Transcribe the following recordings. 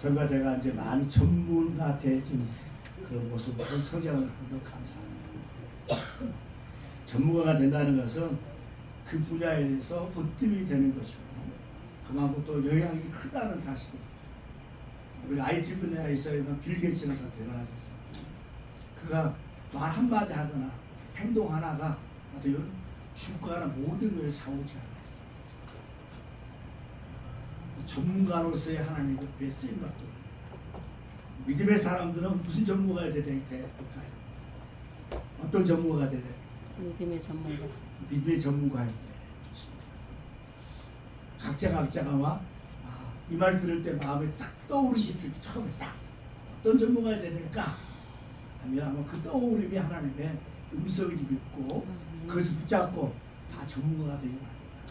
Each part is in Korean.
선거대가 이제 많이 전문가돼진 그런 모습으로 성장을 하고 감사합니다. 전문가가 된다는 것은 그 분야에 대해서 으뜸이 되는 것이고 그만큼 또 영향이 크다는 사실입니다. 우리 IT 분야에 있어서는 빌 게이츠가 대단하지 않습니까? 그가 말 한마디 하거나 행동 하나가 어떻게 주가나 모든 것을 사오지 않아요. 전문가로서의 하나님의 배 쓰임받고 믿음의 사람들은 무슨 전문가가 될까요? 어떤 전문가가 되냐? 믿음의 전문가. 믿음의 전문가인데 각자가 이 말 들을 때 마음에 딱 떠오르는 게 있을 때 처음에 딱 어떤 전문가가 돼야 될까 하면 아마 그 떠오름이 하나님의 음성을 믿고 그것을 붙잡고 다 전문가가 되기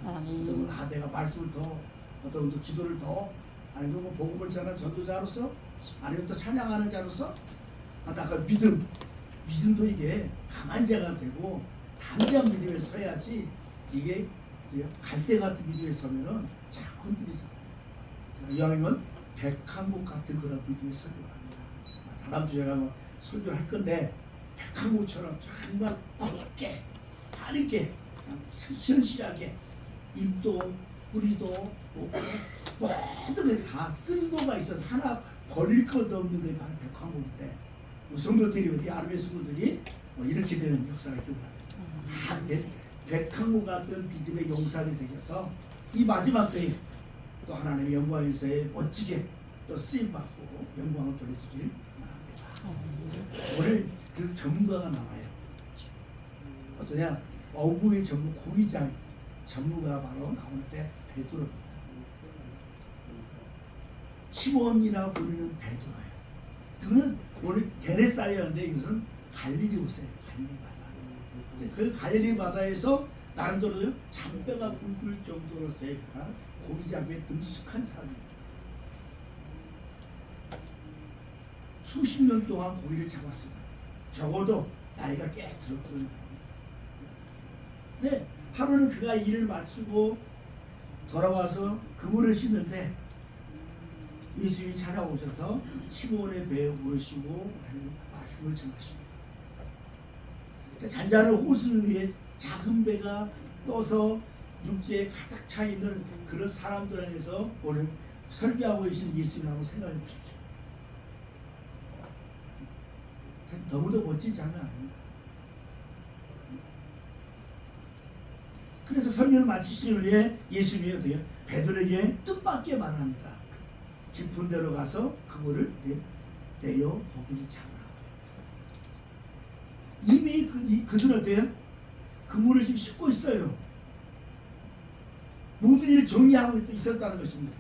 바랍니다. 어떤 분 내가 말씀을 더 어떤 분 기도를 더 아니면 뭐 복음을 전하는 전도자로서 아니면 또 찬양하는 자로서 아까 믿음도 이게 강한 자가 되고 담대한 믿음에 서야지 이게 갈대 같은 믿음에 서면은 자꾸 흔들리잖아요. 이왕이면 백한국 같은 그런 믿음에 서기 바랍니다. 다음 주에 제가 뭐 설교를 할 건데 백한국처럼 정말 고맙게 빠르게 신실하게 입도 뿌리도 모든 게 다 쓴도가 있어서 하나 버릴 것 없는 게 바로 백한국인데 성도들이 우리 아르메 성도들이 이렇게 되는 역사를 기억합니다. 다 백한국 같은 믿음의 용사들이 되셔서 이 마지막 때에 또 하나님의 영광에서의 멋지게 또 쓰임받고 영광을 돌려주길 바랍니다. 오늘 그 전문가가 나와요. 어떠냐? 어부의 전문 고기장 전문가가 바로 나오는데 베드로입니다. 시몬이라고 부르는 베드로예요. 그는 오늘 게네사렛인데 이것은 갈릴리 호수예요. 갈릴리 바다. 그 갈릴리 바다에서 나름대로 잔뼈가 굵을 정도로서의 고기 잡기에 능숙한 사람입니다. 수십 년 동안 고기를 잡았습니다. 적어도 나이가 꽤 들었거든요. 근데 하루는 그가 일을 마치고 돌아와서 그물을 씻는데 예수님이 찾아오셔서 시몬의 배에 오르시고 말씀을 전하십니다. 잔잔한 호수 위에 작은 배가 떠서 육지에 가득 차 있는 그런 사람들 안에서 오늘 설교하고 계신 예수님 한번 생각해 보십시오. 너무도 멋진 장면 아닙니까? 그래서 설교를 마치시는 후에 예수님이 어때요? 베드로에게 뜻밖의 말을 합니다. 깊은 데로 가서 그물을 내려 고기를 잡으라고. 이미 그들은 어때요? 그물을 지금 싣고 있어요. 모든 일을 정리하고 있었다는 것입니다.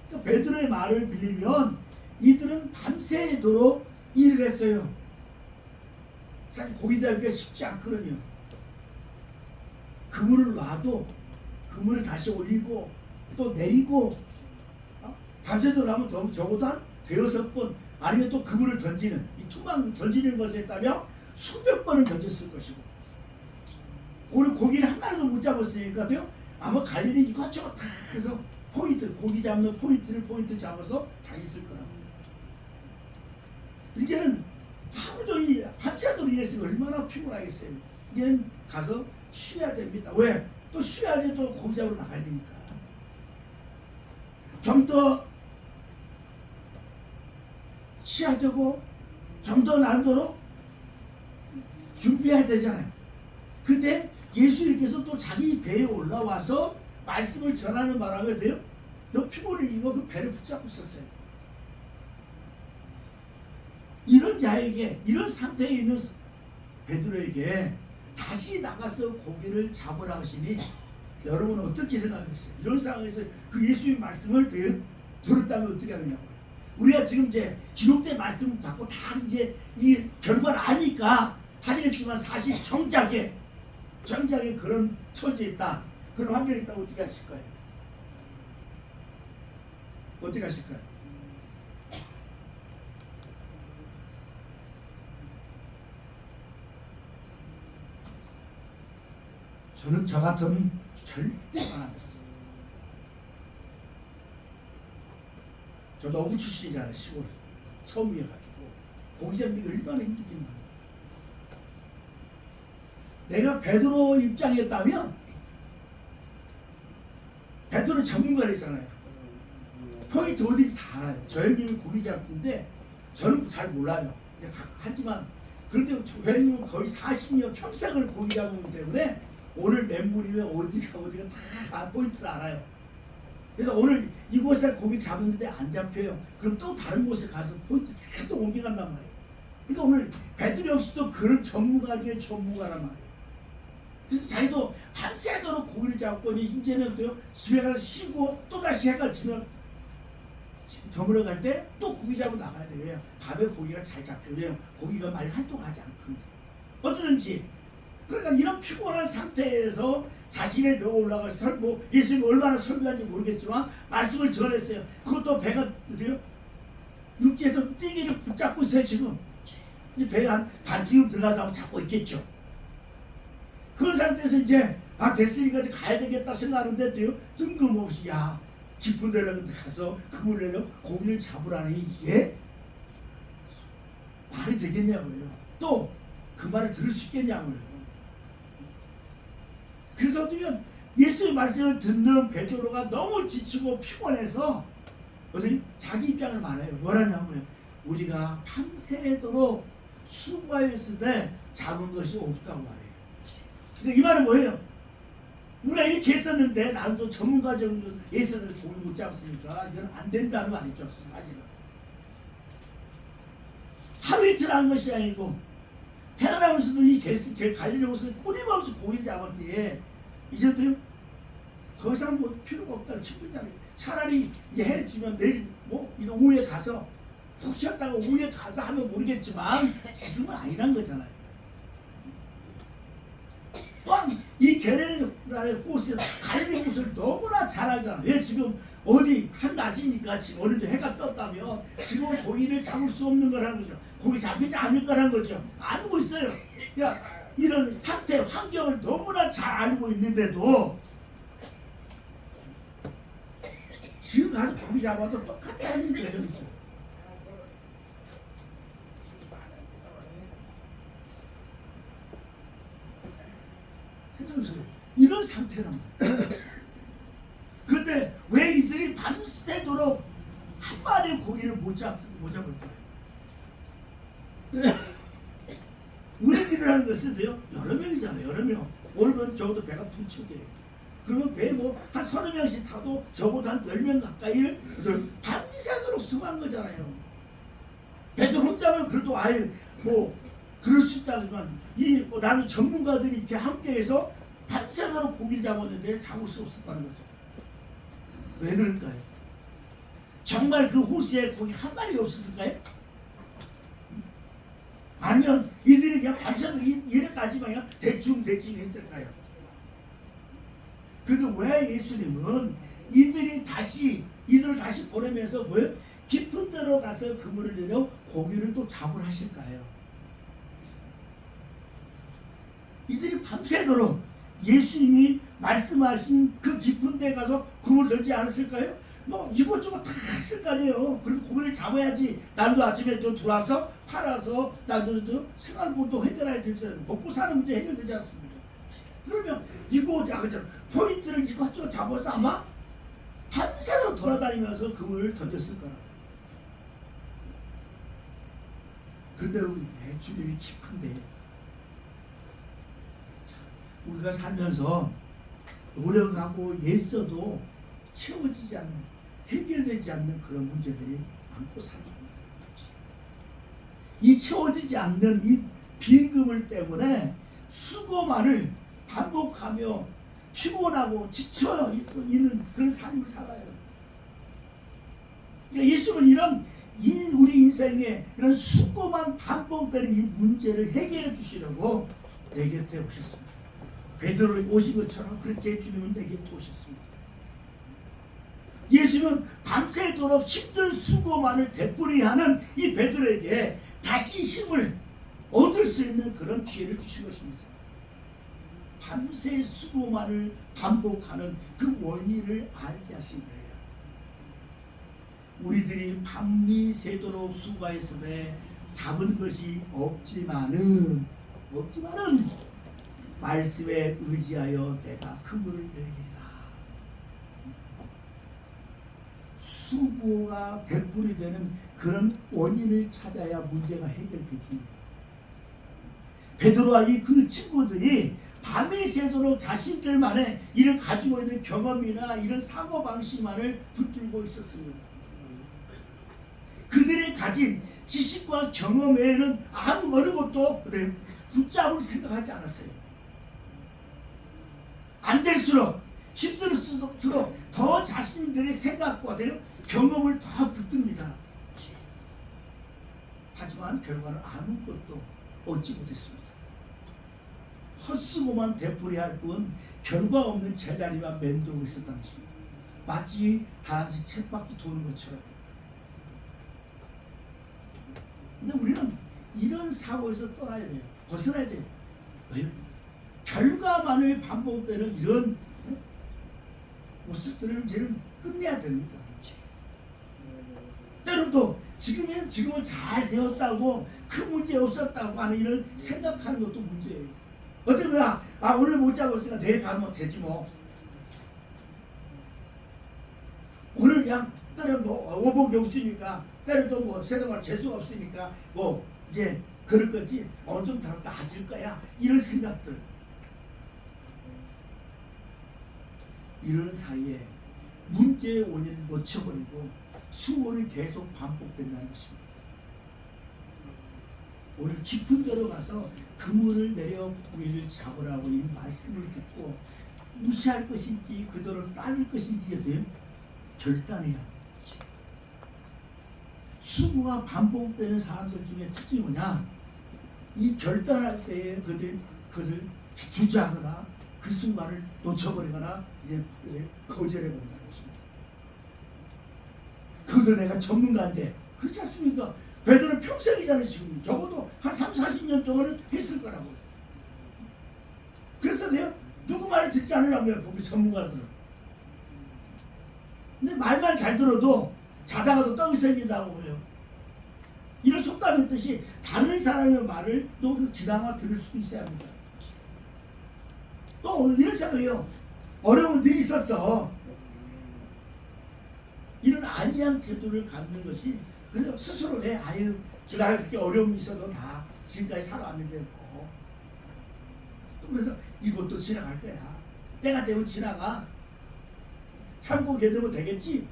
그러니까 베드로의 말을 빌리면 이들은 밤새도록 일을 했어요. 사실 고기 잡기가 쉽지 않거든요. 그물을 놔도 그물을 다시 올리고 또 내리고 밤새도록 하면 적어도 한 대여섯 번 아니면 또 그물을 던지는 이 투망 던지는 것에 따르면 수백 번을 던졌을 것이고 오늘 고기를 한 마리도 못 잡았으니까요. 아마 갈릴리 이것저것 다 해서 고기 잡는 포인트 잡아서 다 있을 거라고. 이제는 하루 종일 밤새도록 일했으면 얼마나 피곤하겠어요. 이제는 가서 쉬어야 됩니다. 왜? 또 쉬어야지 또 고기 잡으러 나가야 되니까. 좀 더 쉬어야 되고 좀 더 나름대로 준비해야 되잖아요. 근데 예수님께서 또 자기 배에 올라와서 말씀을 전하는 바람에 돼요. 너 피곤해 이거 그 배를 붙잡고 있었어요. 이런 자에게 이런 상태에 있는 베드로에게 다시 나가서 고기를 잡으라 하시니 여러분은 어떻게 생각하겠어요? 이런 상황에서 그 예수의 말씀을 들었다면 어떻게 하느냐고요. 우리가 지금 이제 기록된 말씀을 받고 다 이제 이 결과를 아니까 하시겠지만 사실 정작에 그런 처지에 있다. 그런 환경에 있다면 어떻게 하실까요? 어떻게 하실까요? 저는 저 같으면 절대 안 됐어요. 저도 어부 출신이잖아요. 시골 처음이어가지고 고기 잡는 게 얼마나 힘들지만 내가 베드로 입장이었다면 베드로 전문가랬잖아요. 포인트 어딘지 다 알아요. 저 형님이 고기 잡는데 저는 잘 몰라요. 하지만 그런데 저 형님은 거의 40년 평생을 고기 잡았기 때문에 오늘 맹물이면 어디가 다 포인트를 알아요. 그래서 오늘 이곳에 고기 잡았는데 안 잡혀요. 그럼 또 다른 곳에 가서 포인트 계속 옮겨간단 말이에요. 그러니까 오늘 베드로 역시도 그런 전문가 중에 전문가란 말이에요. 그래서 자기도 밤새도록 고기를 잡고 이제는 집에 가서 쉬고 또 다시 해가 지면 저물어 갈 때 또 고기 잡고 나가야 돼요. 밤에 고기가 잘 잡혀요. 고기가 많이 활동하지 않거든요. 어떠든지 그러니까 이런 피곤한 상태에서 자신의 뼈 올라가서 예수님이 얼마나 설교한지 모르겠지만 말씀을 전했어요. 그것도 배가 육지에서 띠기를 붙잡고 있어요. 지금 이제 배가 한 반쯤 들어가서 한번 잡고 있겠죠. 그런 상태에서 이제 됐으니까 이제 가야 되겠다 생각하는데 뜬금없이 깊은 데로 가서 그물 내려 고기를 잡으라니 이게 말이 되겠냐고요. 또 그 말을 들을 수 있겠냐고요. 그래서 어쩌면 예수의 말씀을 듣는 베드로가 너무 지치고 피곤해서 자기 입장을 말해요. 뭐라냐고요. 우리가 밤새도록 수고하였을 때 잡은 것이 없다고 말해요. 그러니까 이 말은 뭐예요? 우리가 이렇게 했었는데 나는 또 전문가 정도 했었는데 고기 못 잡았으니까 이건 안 된다는 말이죠. 사실은 하루 이틀 한 것이 아니고 태어나면서도 이 갈릴리오에서 끊임없이 고기를 잡았기에 이제도 더 이상 뭐 필요가 없다는 힘들잖아요. 차라리 이제 해 지면 내일 이런 오후에 가서 푹 쉬었다가 오후에 가서 하면 모르겠지만 지금은 아니란 거잖아요. 또한 이 게레나의 호수, 갈릴리 호수를 너무나 잘 알잖아. 왜 지금 어디 한낮이니까 지금 어른도 해가 떴다면 지금 고기를 잡을 수 없는 거라는 거죠. 고기 잡히지 않을 거라는 거죠. 알고 있어요. 이런 상태, 환경을 너무나 잘 알고 있는데도 지금 가서 고기 잡아도 똑같다는 거죠. 이런 상태란 말이에요. 그런데 왜 이들이 밤새도록 한 마리의 고기를 못 잡을까요? 우리들을 하는 것은 여러 명이잖아요. 여러 명. 오늘은 적어도 배가 2,000개. 그러면 배 한 30명씩 타도 적어도 한 10명 가까이를 밤새도록 수고한 거잖아요. 배도 혼자면 그래도 아예 그럴 수 있다지만 나는 전문가들이 이렇게 함께해서 밤새도록 고기를 잡았는데 잡을 수 없었다는 거죠. 왜 그럴까요? 정말 그 호수에 고기 한 마리 없었을까요? 아니면 이들이 그냥 밤새도록 이래까지만 그냥 대충 했을까요? 근데 왜 예수님은 이들을 다시 보내면서 깊은 데로 가서 그물을 내려 고기를 또 잡으라 하실까요? 이들이 밤새도록 예수님이 말씀하신 그 깊은 데 가서 그물을 던지 않았을까요? 이것저것 다 했을 거 아니에요. 그럼 고기를 잡아야지. 날도 아침에 또 들어와서 팔아서 날도 생활보도 해결해야 되잖아요. 먹고 사는 문제 해결되지 않습니까? 그러면 포인트를 이것저것 잡아서 아마 밤새도록 돌아다니면서 그물을 던졌을 거라고. 근데 우리 주님이 깊은데 우리가 살면서 노력하고 애써도 채워지지 않는, 해결되지 않는 그런 문제들이 많고 살아갑니다. 이 채워지지 않는 이 빈 그물 때문에 수고만을 반복하며 피곤하고 지쳐 있는 그런 삶을 살아요. 그러니까 예수는 우리 인생에 이런 수고만 반복되는 이 문제를 해결해 주시려고 내 곁에 오셨습니다. 베드로 오신 것처럼 그렇게 주님은 내 곁에 오셨습니다. 예수는 밤새도록 힘든 수고만을 되풀이하는 이 베드로에게 다시 힘을 얻을 수 있는 그런 기회를 주신 것입니다. 밤새 수고만을 반복하는 그 원인을 알게 하신 거예요. 우리들이 밤미새도록 수고하였으되 잡은 것이 없지만은 말씀에 의지하여 내가 그물을 내리리라. 수고가 되풀이 되는 그런 원인을 찾아야 문제가 해결됩니다. 베드로와 그 친구들이 밤이 새도록 자신들만의 이런 가지고 있는 경험이나 이런 사고방식만을 붙들고 있었습니다. 그들이 가진 지식과 경험 외에는 아무 어느 것도 붙잡을 생각하지 않았어요. 안 될수록 힘들수록 더 자신들의 생각과 경험을 더 붙듭니다. 하지만 결과는 아무것도 얻지 못했습니다. 헛수고만 되풀이할 뿐 결과 없는 제자리만 맴돌고 있었다는 것입니다. 마치 다람쥐 쳇바퀴 도는 것처럼. 근데 우리는 이런 사고에서 떠나야 돼요. 벗어나야 돼요. 왜요? 결과만을 반복되는 이런 모습들을 이제는 끝내야 됩니다. 때론 또 지금은 잘 되었다고 큰 문제 없었다고 하는 이런 생각하는 것도 문제예요. 어떤 거야? 오늘 못 잡았으니까 내일 가면 되지 뭐. 오늘 그냥 때론 오복이 없으니까 때론 또 세상에 재수가 없으니까 이제 그럴 거지. 좀 더 나아질 거야. 이런 생각들. 이런 사이에 문제의 원인을 놓쳐버리고 수고는 계속 반복된다는 것입니다. 오늘 깊은 데로 가서 그물을 내려 고기를 잡으라고 이 말씀을 듣고 무시할 것인지 그대로 따를 것인지에 결단해야 합니다. 수고가 반복되는 사람들 중에 특징이 뭐냐? 이 결단할 때에 그들 주저하거나 그 순간을 놓쳐버리거나 이제 거절해 본다는 것입니다. 그도 내가 전문가인데 그렇지 않습니까? 베드로는 평생이잖아요. 지금 적어도 한 30-40년 동안은 했을 거라고. 그래서 내가 누구 말을 듣지 않으라고요. 우리 전문가들은. 근데 말만 잘 들어도 자다가도 떡이 생긴다고 해요. 이런 속담이 있듯이 다른 사람의 말을 또 지나가 들을 수도 있어야 합니다. 또 이런 생각이에요. 어려운 일이 있었어. 이런 안이한 태도를 갖는 것이 그래서 스스로 내가 그렇게 어려움이 있어도 다 지금까지 살아왔는데 뭐. 그래서 이것도 지나갈 거야. 때가 되면 지나가. 참고 견디면 되겠지.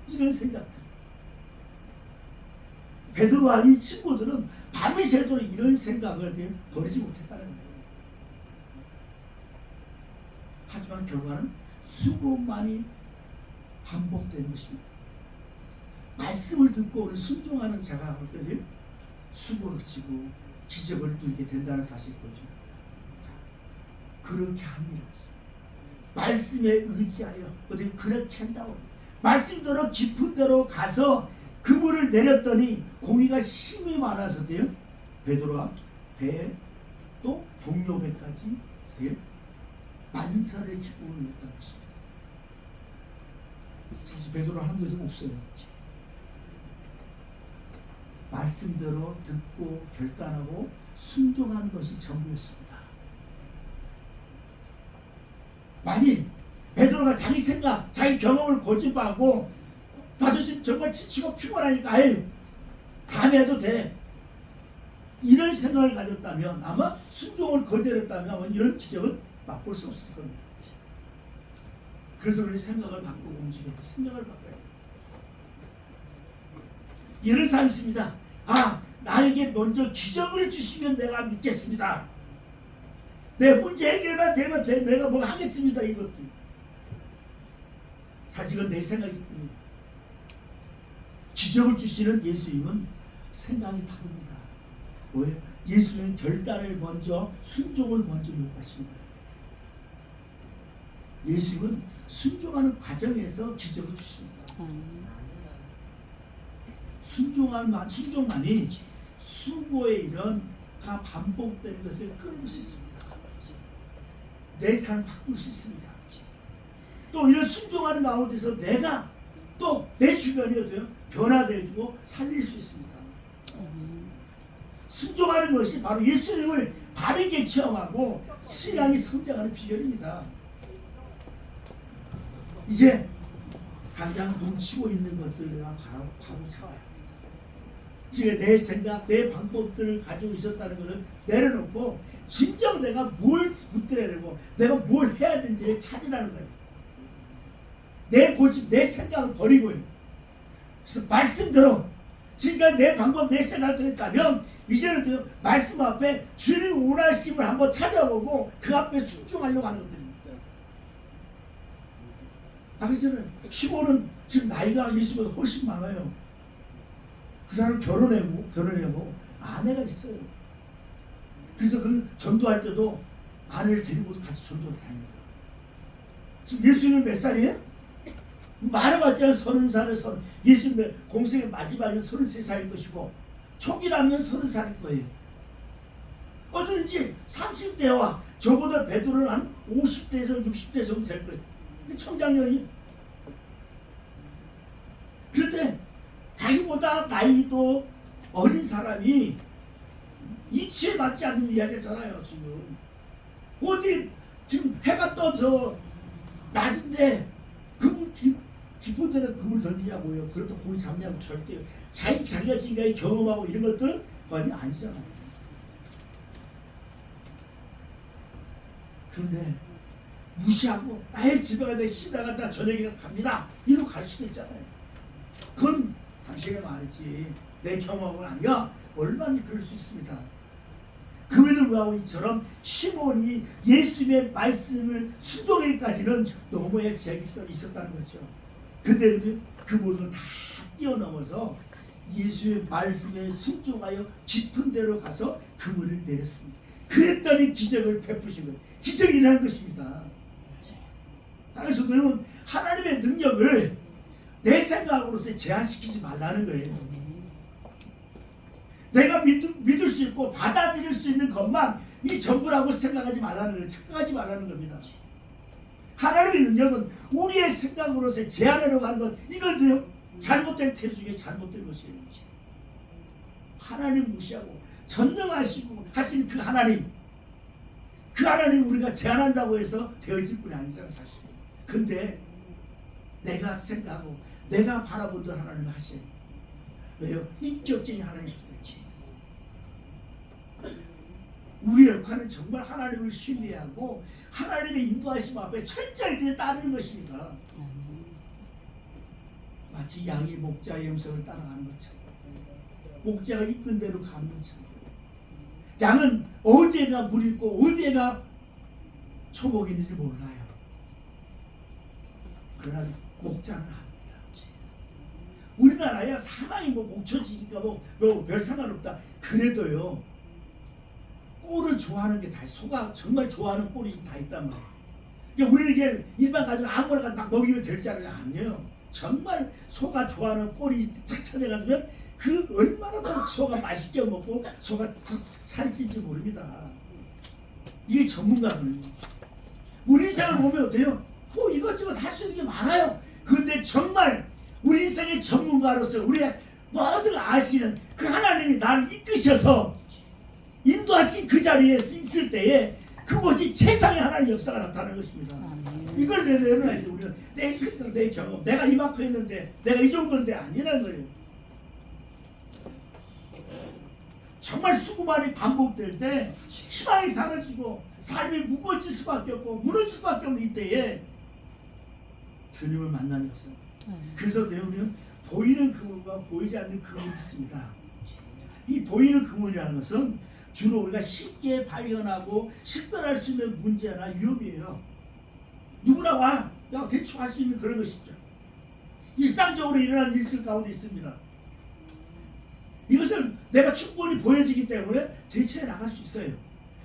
이런 생각들. 베드로와 이 친구들은 밤이 새도록 이런 생각을 버리지 못했다는 거예요. 하지만 결과는 수고만이 반복된 것입니다. 말씀을 듣고 우리 순종하는 자가 올 때는 수고를 지고 기적을 누리게 된다는 사실을 보여줍니다. 그렇게 합니다. 말씀에 의지하여 어디 그렇게 한다고. 말씀대로 깊은 데로 가서 그물을 내렸더니 고기가 힘이 많아서 베드로와 배 또 동료 배까지 만사를 기쁨을 누렸다는 것입니다. 사실 베드로 하는 것은 없어요. 말씀대로 듣고 결단하고 순종하는 것이 전부였습니다. 만일 베드로가 자기 생각, 자기 경험을 고집하고 나도 지금 정말 지치고 피곤하니까 다음에 해도 돼. 이런 생각을 가졌다면 아마 순종을 거절했다면 아마 이런 기적은 맛볼 수 없을 겁니다. 그래서 우리 생각을 바꾸고 움직여야 돼. 생각을 바꿔야 돼. 이런 사람이 있습니다. 나에게 먼저 기적을 주시면 내가 믿겠습니다. 내 문제 해결만 되면 내가 뭐 하겠습니다. 이것도 사실 이건 내 생각일 뿐입니다. 기적을 주시는 예수님은 생각이 다릅니다. 뭐예요? 예수님은 결단을 먼저 순종을 먼저 요구하십니다. 예수님은 순종하는 과정에서 기적을 주십니다. 순종만이 수고의 일은가 반복되는 것을 끊을 수 있습니다. 내 삶을 바꿀 수 있습니다. 또 이런 순종하는 가운데서 내가 또 내 주변이 어때요? 변화되어주고 살릴 수 있습니다. 순종하는 것이 바로 예수님을 바르게 체험하고 신앙이 성장하는 비결입니다. 이제 당장 뭉치고 있는 것들을 바로 잡아야 합니다. 지금 내 생각, 내 방법들을 가지고 있었다는 것을 내려놓고 진정 내가 뭘 붙들어야 되고 내가 뭘 해야 되는지를 찾으라는 거예요. 내 고집, 내 생각을 버리고요. 그래서 말씀대로 지금까지 내 방법, 내 생각을 했다면 이제는 말씀 앞에 주님 원하심을 한번 찾아보고 그 앞에 순종하려고 하는 것들입니다. 그래서는 시골은 지금 나이가 예수보다 훨씬 많아요. 그 사람 결혼하고 아내가 있어요. 그래서 그 전도할 때도 아내를 데리고 같이 전도를 다닙니다. 지금 예수님은 몇 살이에요? 많아봤자 30살에 예수님의 공생의 마지막은 33살일 것이고 초기라면 30살일 거예요. 어든지 30대와 저보다 베드로는 한 50대에서 60대 정도 될 거예요. 청장년이. 그런데 자기보다 나이도 어린 사람이 이치에 맞지 않는 이야기잖아요. 지금 어디 지금 해가 떠져 낮인데 깊은 데는 금을 던지냐고요. 그래도 고기 잡냐고. 절대 자기가 지금까지 경험하고 이런 것들은 아니잖아요. 그런데 무시하고 나의 집에 가다 쉬다 갔다 저녁에 갑니다 이러고 갈 수도 있잖아요. 그건 당신의 말이지 내 경험은 아니야. 얼마든지 그럴 수 있습니다. 그에도 불구하고 이처럼 시몬이 예수님의 말씀을 순종하기까지는 너무의 제약이 있었다는 거죠. 근데 그 모든 다 뛰어넘어서 예수의 말씀에 순종하여 깊은 데로 가서 그물을 내렸습니다. 그랬더니 기적을 베푸신 거예요. 기적이라는 것입니다. 그래서 너는 하나님의 능력을 내 생각으로서 제한시키지 말라는 거예요. 내가 믿을 수 있고 받아들일 수 있는 것만 이 전부라고 생각하지 말라는 거예요. 착각하지 말라는 겁니다. 하나님의 능력은 우리의 생각으로서 제한하려고 하는 것, 이건요 잘못된 태도 중에 잘못된 것이에요. 하나님 무시하고 전능하시고 하신 그 하나님 우리가 제한한다고 해서 되어질 뿐이 아니잖아요. 사실. 근데 내가 생각하고 내가 바라보던 하나님을 하신, 왜요? 인격적인 하나님이시죠. 우리의 역할은 정말 하나님을 신뢰하고 하나님의 인도하심 앞에 철저히 따르는 것입니다. 마치 양이 목자의 음성을 따라가는 것처럼, 목자가 이끈 대로 가는 것처럼, 양은 어디에가 물이 있고 어디에가 초목이 있는지 몰라요. 그러나 목자는 압니다. 우리나라야 사람이 목초지니까 별 상관없다. 그래도요 꼴을 좋아하는 게 다, 소가 정말 좋아하는 꼴이 다 있단 말이에요. 그러니까 우리는 이게 일반 가족 아무거나 막 먹이면 될 줄 아니에요. 정말 소가 좋아하는 꼴이 쫙 찾아가서면 그 얼마나 더 소가 맛있게 먹고 소가 살이 찔지 모릅니다. 이게 전문가거든요. 우리 인생을 보면 어때요? 이것저것 할 수 있는 게 많아요. 그런데 정말 우리 인생의 전문가로서 우리의 모든 아시는 그 하나님이 나를 이끄셔서 인도하신 그 자리에 있을 때에 그것이 최상의 하나님의 역사가 나타나는 것입니다. 이걸 내려놔야지. 우리는 내 생각, 내 경험, 내가 이만큼 했는데 내가 이 정도인데 아니라는 거예요. 정말 수고만이 반복될 때 희망이 사라지고 삶이 무거워질 수밖에 없고 무너질 수밖에 없는 이때에 주님을 만나는 것은, 그래서 우리는 보이는 그물과 보이지 않는 그물이 있습니다. 이 보이는 그물이라는 것은 주로 우리가 쉽게 발견하고 식별할 수 있는 문제나 위험이에요. 누구나 와 대충 할 수 있는 그런 것이죠. 일상적으로 일어나는 일들 가운데 있습니다. 이것을 내가 충분히 보여지기 때문에 대처해 나갈 수 있어요.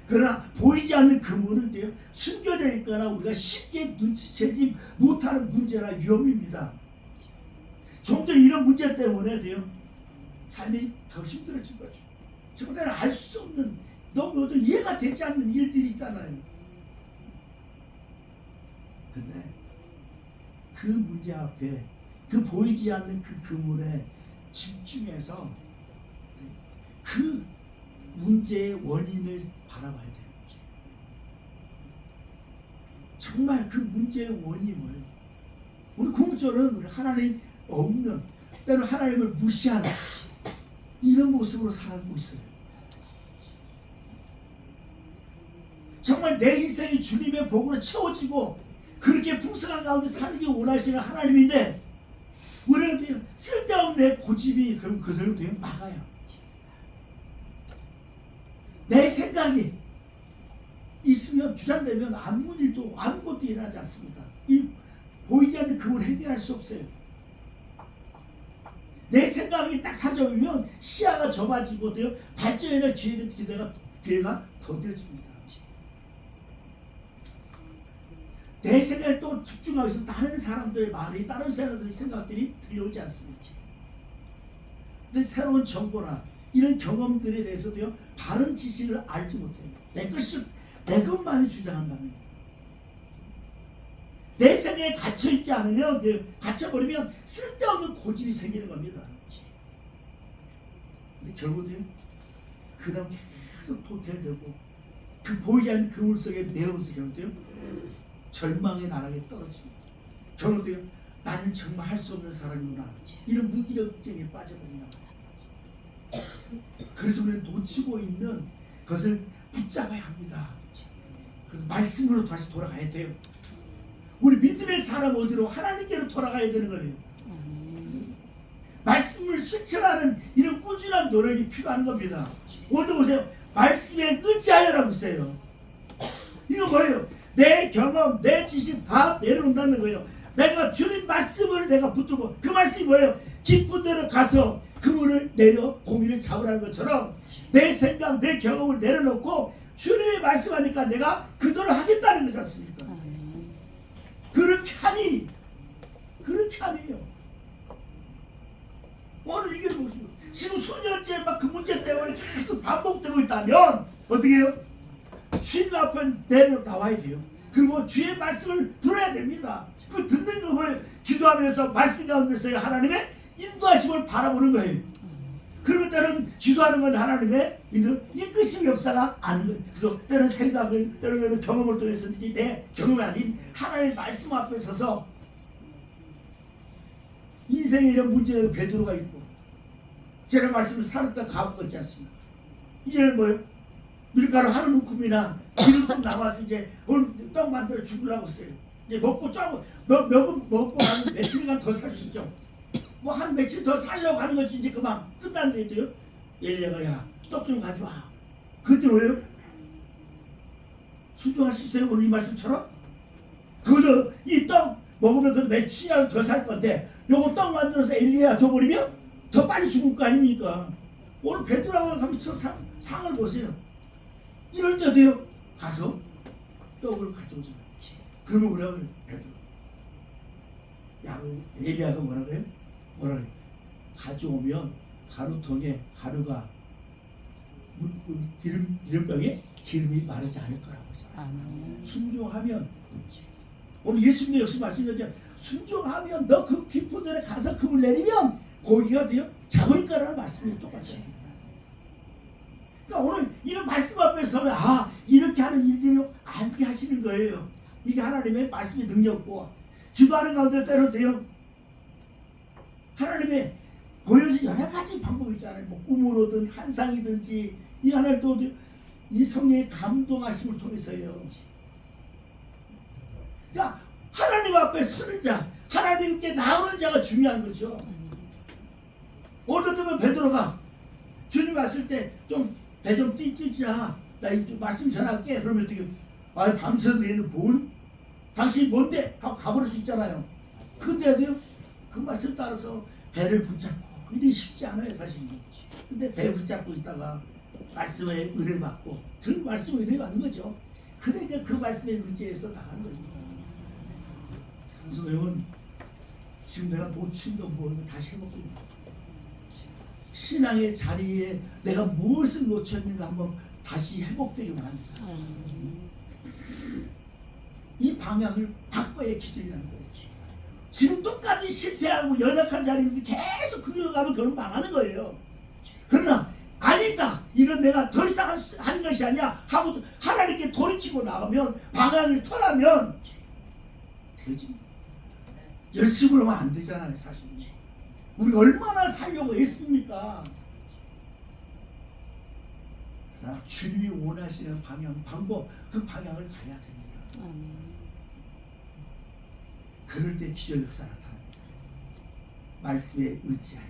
그러나 보이지 않는 그물은 숨겨져 있거나 우리가 쉽게 눈치채지 못하는 문제나 위험입니다. 종종 이런 문제 때문에 삶이 더 힘들어진 거죠. 정말 알 수 없는, 너무 이해가 되지 않는 일들이 있잖아요. 근데 그 문제 앞에 그 보이지 않는 그 그물에 집중해서 그 문제의 원인을 바라봐야 돼요. 정말 그 문제의 원인이 뭐예요? 우리 궁극적으로는 우리 하나님 없는, 때로 하나님을 무시하는 이런 모습으로 살고 있어요. 정말 내 인생이 주님의 복으로 채워지고 그렇게 풍성한 가운데 살기 원하시는 하나님인데 우리는 쓸데없는 내 고집이 그럼 그대로 되면 막아요. 내 생각이 있으면 주장되면 아무 일도 아무것도 일어나지 않습니다. 이 보이지 않는 그걸 해결할 수 없어요. 내 생각이 딱 사정이면 시야가 좁아지고 발전의 기회가 더뎌집니다. 내 생각에 또 집중하고 있으면 다른 사람들의 말이, 다른 사람들의 생각들이 들려오지 않습니다. 근데 새로운 정보나 이런 경험들에 대해서도요, 바른 지식을 알지 못해요. 내 것만이 주장한다면, 내 생각에 갇혀있지 않으면, 갇혀버리면 쓸데없는 고집이 생기는 겁니다. 근데 결국은 그 다음 계속 도태되고 그 보이지 않는 그물 속에 매어서 결국은 절망의 나락에 떨어집니다. 결국은 나는 정말 할 수 없는 사람이구나, 이런 무기력증에 빠져버린다. 그래서 우리는 놓치고 있는 것을 붙잡아야 합니다. 그래서 말씀으로 다시 돌아가야 돼요. 우리 믿음의 사람 어디로? 하나님께로 돌아가야 되는 거예요. 말씀을 실천하는 이런 꾸준한 노력이 필요한 겁니다. 오늘도 보세요. 말씀에 의지하여라고 써요. 이거 뭐예요? 내 경험, 내 지식 다 내려온다는 거예요. 내가 주님 말씀을 내가 붙들고, 그 말씀이 뭐예요? 깊은 데로 가서 그물을 내려 고기를 잡으라는 것처럼 내 생각, 내 경험을 내려놓고 주님의 말씀하니까 내가 그대로 하겠다는 거지 않습니까? 그렇게 하니, 그렇게 하니요. 오늘 이게 무슨, 지금 수년째 막 그 문제 때문에 계속 반복되고 있다면 어떻게 해요? 주님 앞에 내려 나와야 돼요. 그리고 주의 말씀을 들어야 됩니다. 그 듣는 것을 기도하면서 말씀 가운데서 하나님의 인도하심을 바라보는 거예요. 그러면 때는 기도하는 건 하나님의 이끄심 역사가 아는 거예요. 그래서 때는 생각을, 때는 경험을 통해서 내 경험이 아닌 하나님의 말씀 앞에 서서 인생에 이런 문제가 베드로가 있고, 제가 말씀을 살았다 가본 거 있지 않습니까? 이제는 뭐예요? 밀가루 한 움큼이나 기름 좀 남아서 이제 떡 만들어 죽으려고 했어요. 이제 먹고 먹고 한 며칠간 더 살 수 있죠. 뭐 한 며칠 더 살려고 하는 것이 이제 그만 끝난대도요. 엘리야가 야, 떡 좀 가져와. 그때 왜요? 순종할 수 있어요? 오늘 이 말씀처럼? 그것도 이 떡 먹으면 그 며칠이라도 더 살 건데 요거 떡 만들어서 엘리야 줘버리면 더 빨리 죽을 거 아닙니까? 오늘 베드로하고 가면서 상을 보세요. 이럴 때도요, 가서 떡을 가져오잖아요. 그러면 뭐라고 해요? 베드로. 야, 엘리야가 뭐라고 해요? 뭐라고 해요? 가져오면 가루통에 가루가 기름병에 기름이 마르지 않을 거라고 하잖아요. 순종하면, 오늘 예수님 역시 말씀하셨죠. 순종하면 너 그 깊은 데에 가서 금을 내리면 고기가 돼요? 잡을 거라는 말씀이 똑같아요. 그러니까 오늘 이런 말씀 앞에 서면 이렇게 하는 일들이 알게 하시는 거예요. 이게 하나님의 말씀의 능력고, 기도하는 가운데 때로 돼요. 하나님의 보여진 여러 가지 방법이 있잖아요. 뭐 꿈으로든 환상이든지 이 하나님 또 이 성령의 감동하심을 통해서요. 그러니까 하나님 앞에 서는 자, 하나님께 나오는 자가 중요한 거죠. 오늘 들으면 베드로가 주님 왔을 때 좀 배 좀 뛰자, 나 말씀 전할게. 그러면 어떻게? 밤새도 얘는 뭘? 당신이 뭔데? 하고 가버릴 수 있잖아요. 근데도요, 그 말씀 따라서 배를 붙잡고, 일이 쉽지 않아요, 사실. 근데 배 붙잡고 있다가 말씀에 은혜 받고, 그 말씀에 은혜 받는 거죠. 그러니까 그 말씀에 의지해서 나가는 겁니다. 산소형은 지금 내가 놓친 거 뭐 다시 해먹고, 신앙의 자리에 내가 무엇을 놓쳤는가 한번 다시 회복되기만 합니다. 이 방향을 바꿔야 기적이라는 거예요. 지금 똑같이 실패하고 연약한 자리인데 계속 그 길로 가면 그건 망하는 거예요. 그러나 아니다, 이건 내가 더 이상 한 것이 아니야 하고 하나님께 돌이키고 나가면, 방향을 터라면 되지. 열심히 하면 안 되잖아요. 사실 우리 얼마나 살려고 했습니까? 그러나 주님이 원하시는 방법, 그 방향을 가야 됩니다. 그럴 때 기적 역사 나타납니다. 말씀에 의지하여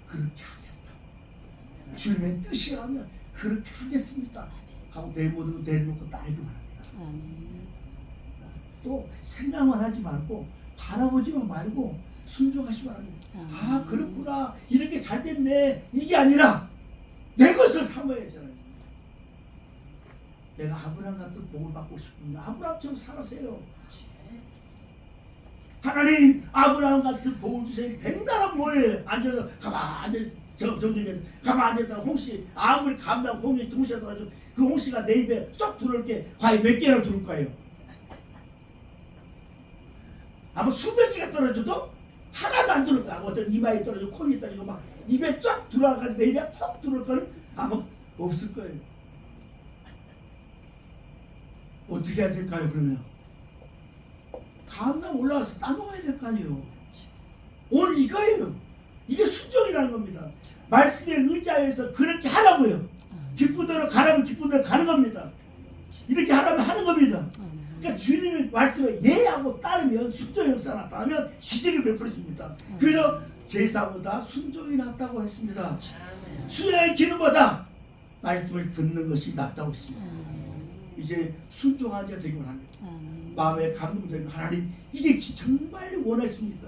그렇게 하겠다, 주님의 뜻이 하면 그렇게 하겠습니다 하고 내모두 내려놓고 따르기만 합니다. 또 생각만 하지 말고, 바라보지만 말고 순종하시기 바랍니다. 아, 그렇구나, 이렇게 잘 됐네, 이게 아니라 내 것을 삼아야잖아요. 내가 아브라함 같은 복을 받고 싶으면 아브라함처럼 살아세요. 하나님, 아브라함 같은 복을 주세요. 백나라 뭐예요? 앉아서 가만히 정중에 가만히 앉아서 홍씨 아무리 감당 홍이 동시에 그 홍씨가 내 입에 쏙 들어올 게 과연 몇 개나 들어올 거예요? 아마 수백 개가 떨어져도 하나도 안 들어올 거야. 어떤 이마에 떨어지고 코에 떨어지고 막 입에 쫙 들어와서 내 입에 퍽 들어올 거는 아마 없을 거예요. 어떻게 해야 될까요? 그러면 다음날 올라와서 따먹어야 될 거 아니에요. 오늘 이거예요. 이게 순종이라는 겁니다. 말씀에 의지하여서 그렇게 하라고요. 기쁜 대로 가라면 기쁜 대로 가는 겁니다. 이렇게 하라면 하는 겁니다. 그러니까 주님의 말씀에 예하고 따르면 순종 역사가 나타나면 기적이 베풀어집니다. 그래서 제사보다 순종이 낫다고 했습니다. 수양의 기름보다 말씀을 듣는 것이 낫다고 했습니다. 이제 순종한 자 되기 원합니다. 마음에 감동되면 하나님, 이게 정말 원했습니까?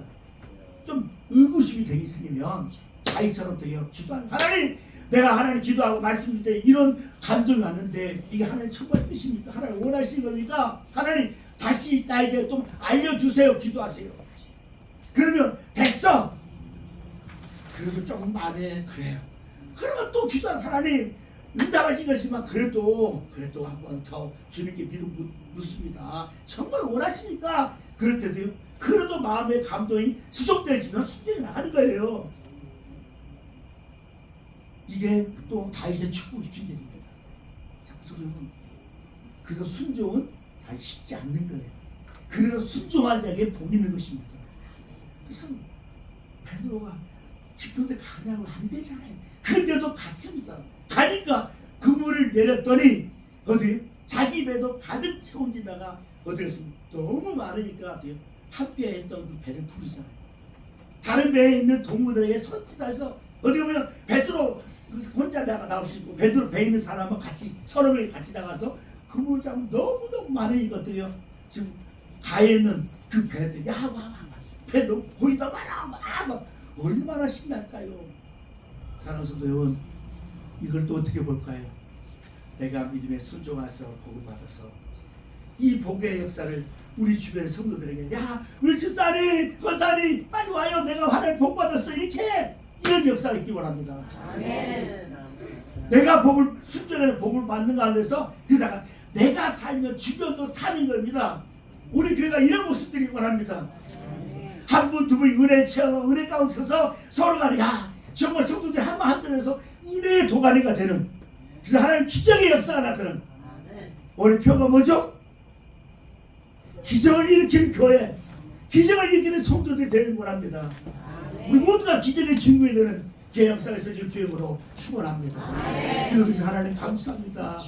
좀 의구심이 되게 생기면 다윗처럼 되게 기도하는, 하나님, 내가 하나님 기도하고 말씀드릴 때 이런 감동이 왔는데 이게 하나님 정말 뜻입니까? 하나님 원하시는 겁니까? 하나님 다시 나에게 좀 알려주세요. 기도하세요. 그러면 됐어. 그래도 조금 마음에 그래요. 그러면 또 기도하는, 하나님 응답하신 것이지만 그래도 한 번 더 주님께 믿음 묻습니다. 정말 원하십니까? 그럴 때도요. 그래도 마음의 감동이 지속되지면 순종이 나가는 거예요. 이게 또 다윗의 축복이 비결입니다. 그래서 순종은 잘 쉽지 않는 거예요. 그래서 순종한 자에게 복 있는 것입니다. 참 베드로가 깊은데 가냐고 안 되잖아요. 그런데도 갔습니다. 가니까 그물을 내렸더니 어디 자기 배도 가득 채워지다가 어떻게 했습니까? 너무 많으니까 어떻게 함께 했던 그 배를 부르잖아요. 다른 배에 있는 동무들에게 손짓해서 어떻게 보면 베드로 혼자 나올 수 있고, 베드로 배에 있는 사람은 같이 서너 명이 같이 나가서 그물 잡으면 너무너무 많으니까요. 지금 가에 있는 그 배들, 야, 와, 배 너무 거의 다 많아, 막 얼마나 신날까요? 사랑스러운 여러분, 이걸 또 어떻게 볼까요? 내가 믿음에 순종해서 복을 받아서 이 복의 역사를 우리 주변의 성도들에게, 야, 우리 집사님, 권사님 빨리 와요, 내가 하나님 복 받았어, 이렇게 이런 역사가 있기 원합니다. 아멘. 내가 복을 순종해서 복을 받는 가운데서 그 사람, 내가 살면 주변도 사는 겁니다. 우리 교회가 이런 모습들이 원합니다. 한 분, 두 분 은혜 체험, 은혜 가운데 서서 서로가, 야, 정말 성도들이 한 마음 한편에서 은혜의 도가니가 되는, 그래서 하나님 기적의 역사가 나타나는, 오늘 표가 뭐죠? 기적을 일으키는 교회, 기적을 일으키는 성도들이 되는 거랍니다. 우리 모두가 기적의 증거에 되는 교회 역사에서 지금 주님으로 축원합니다. 그래서 하나님 감사합니다.